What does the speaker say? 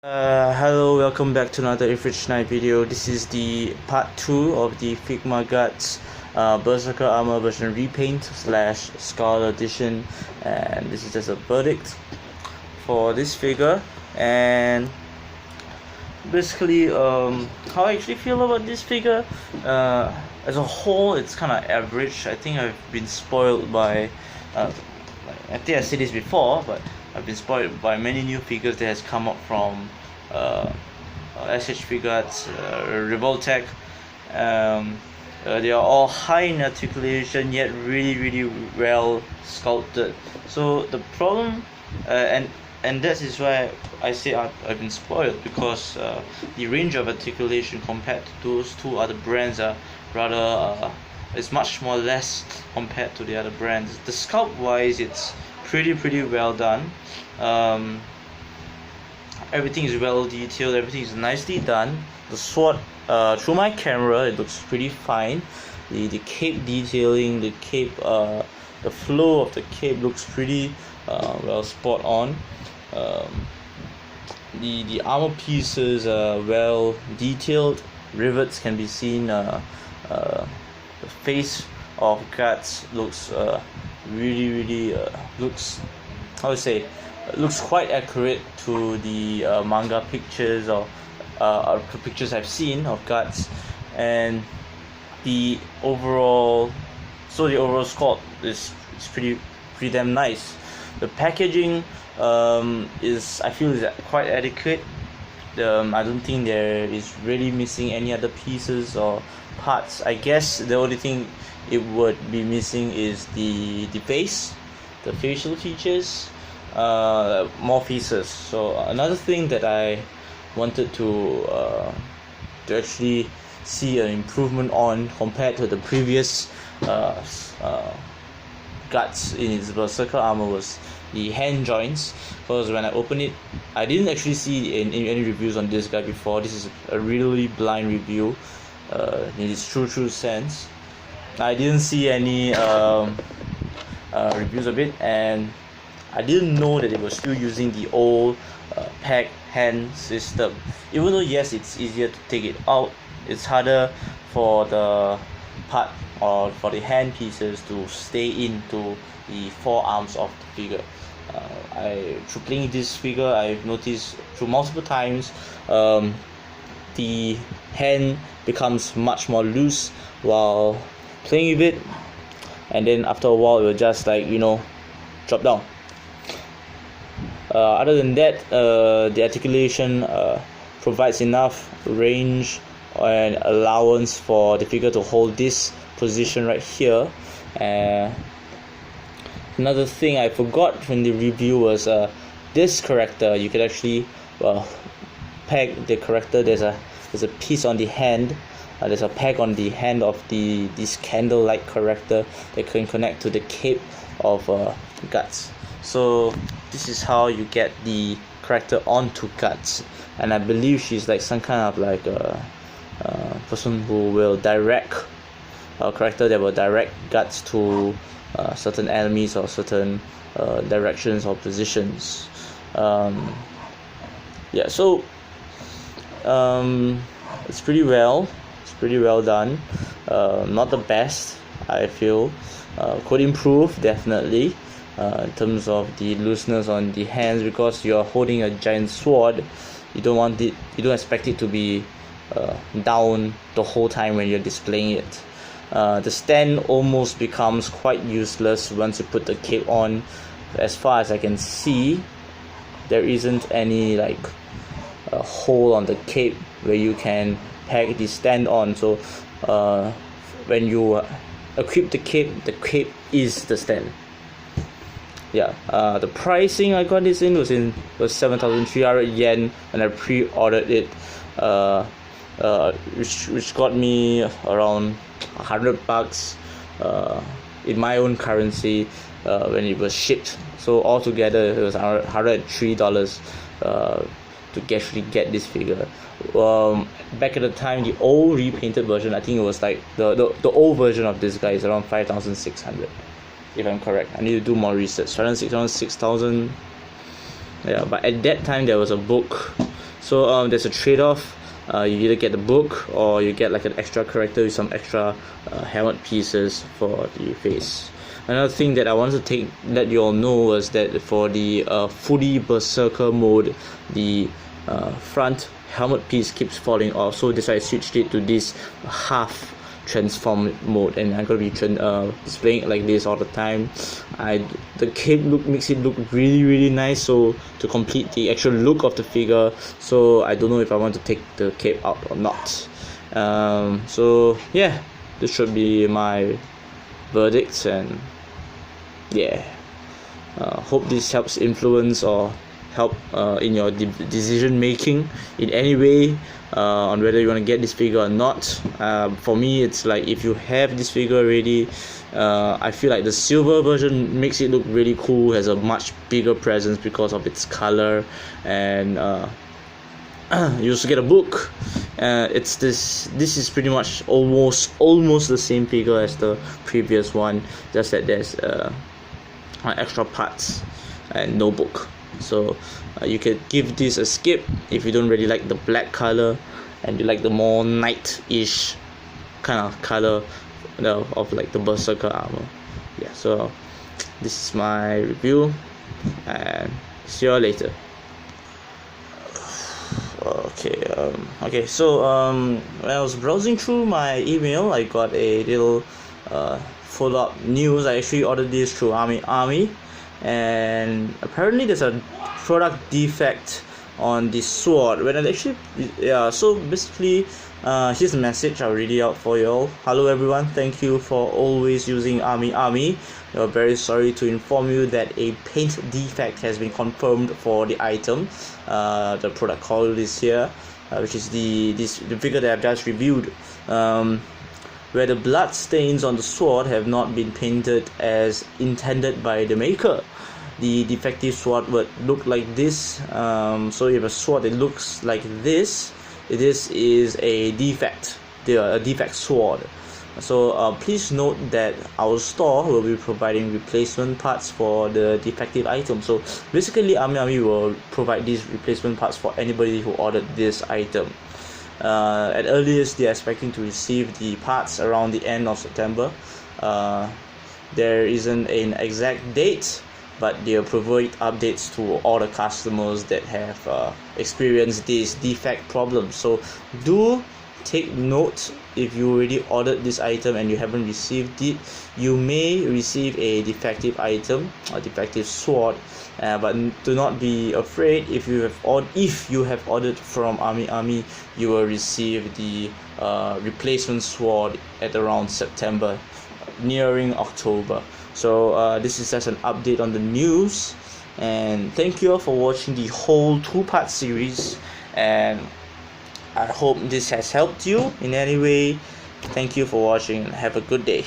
Hello, welcome back to another Average Night video. This is the part 2 of the Figma Guts Berserker Armor version Repaint / Sculpt edition, and this is just a verdict for this figure. And basically, how I actually feel about this figure, as a whole, it's kind of average. I think I've been spoiled by, I think I said this before, but I've been spoiled by many new figures that has come up from SH Figuarts, Revoltech. They are all high in articulation yet really well sculpted. So the problem, and that is why I say I've been spoiled, because the range of articulation compared to those two other brands are rather is much more less compared to the other brands. The sculpt wise, it's pretty well done. Everything is well detailed, everything is nicely done. The sword, through my camera, it looks pretty fine. The cape detailing, the cape, the flow of the cape looks pretty well spot on. The armor pieces are well detailed. Rivets can be seen. The face of Guts looks really looks, how to say, looks quite accurate to the manga pictures or pictures I've seen of Guts, and the overall sculpt is pretty damn nice. The packaging I feel is quite adequate. I don't think there is really missing any other pieces or parts. I guess the only thing it would be missing is the face, the facial features, more faces. So another thing that I wanted to actually see an improvement on compared to the previous Guts in its Berserker armor was the hand joints, because when I opened it, I didn't actually see any reviews on this guy before. This is a really blind review in its true sense. I didn't see any reviews of it, and I didn't know that it was still using the old peg hand system. Even though yes, it's easier to take it out, it's harder for the part or for the hand pieces to stay into the forearms of the figure. Through playing this figure, I've noticed through multiple times the hand becomes much more loose while playing with it, and then after a while it will just, like, drop down. Other than that, the articulation provides enough range and allowance for the figure to hold this position right here. Another thing I forgot from the review was this character. You can actually peg the character. There's a piece on the hand. There's a peg on the hand of this candle-like character that can connect to the cape of Guts. So this is how you get the character onto Guts, and I believe she's like some kind of like a person who will direct a character that will direct Guts to certain enemies or certain directions or positions. Yeah, so it's pretty well done. Not the best, I feel. Could improve, definitely, in terms of the looseness on the hands, because you're holding a giant sword. You don't expect it to be down the whole time when you're displaying it. The stand almost becomes quite useless once you put the cape on. As far as I can see, there isn't any like a hole on the cape where you can peg the stand on. So when you equip the cape is the stand. Yeah, the pricing I got this in was 7,300 yen, and I pre-ordered it, which got me around $100 in my own currency when it was shipped. So altogether it was $103 to actually get this figure. Back at the time, the old repainted version, I think it was like the old version of this guy is around 5,600, if I'm correct. I need to do more research. Around 6,000. Yeah, but at that time there was a book So there's a trade-off. You either get the book or you get like an extra character with some extra helmet pieces for the face. Another thing that I wanted to let you all know was that for the fully Berserker mode, the front helmet piece keeps falling off, so that's why I switched it to this half transform mode, and I'm gonna be displaying it like this all the time. The cape makes it look really nice, so to complete the actual look of the figure. So I don't know if I want to take the cape out or not. So yeah, this should be my verdicts, and yeah, hope this helps influence or help in your decision making in any way on whether you want to get this figure or not. For me, it's like if you have this figure already, I feel like the silver version makes it look really cool, has a much bigger presence because of its color, and you also get a book. This is pretty much almost the same figure as the previous one, just that there's extra parts and no book. So you could give this a skip if you don't really like the black color and you like the more night-ish kind of color of like the Berserker armor. Yeah, so this is my review, and see you all later. Okay, so when I was browsing through my email, I got a little follow-up news. I actually ordered this through Army, and apparently there's a product defect on the sword. When I actually, so basically, here's the message. I'll read it out for you all. Hello everyone, thank you for always using Army. We are very sorry to inform you that a paint defect has been confirmed for the item. The product code is here, which is the figure that I've just reviewed. Where the blood stains on the sword have not been painted as intended by the maker. The defective sword would look like this. So if a sword that looks like this is a defect, a defect sword. So please note that our store will be providing replacement parts for the defective item. So basically, Army will provide these replacement parts for anybody who ordered this item. At earliest, they are expecting to receive the parts around the end of September. There isn't an exact date, but they'll provide updates to all the customers that have experienced this defect problem. So do take note, if you already ordered this item and you haven't received it, you may receive a defective item, a defective sword, but do not be afraid. If you have ordered from Army, you will receive the replacement sword at around September, nearing October. So this is just an update on the news, and thank you all for watching the whole 2-part series, and I hope this has helped you in any way. Thank you for watching, and have a good day.